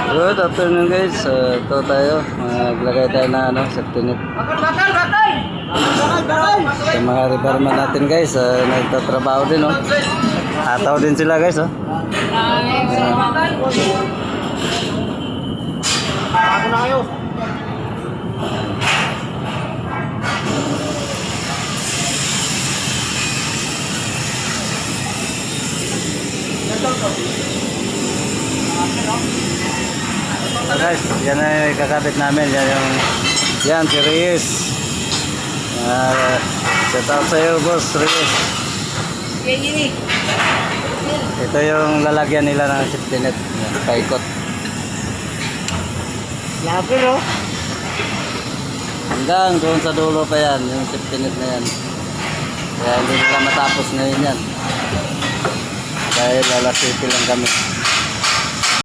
Good afternoon guys. Ito tayo. Maglagay tayo na safety net. Sa mga repairman natin guys, nagtatrabaho din Hataw din sila guys Ako na kayo. Guys, yan ay kakabit namin. Yan si Reyes. Shout out sa iyo boss Reyes. Ito yung lalagyan nila ng safety net. Paikot. Lapir Hanggang doon sa dulo pa yan, yung safety net na yan. Kaya hindi nila matapos ngayon yan. Dahil alas 7 lang kami.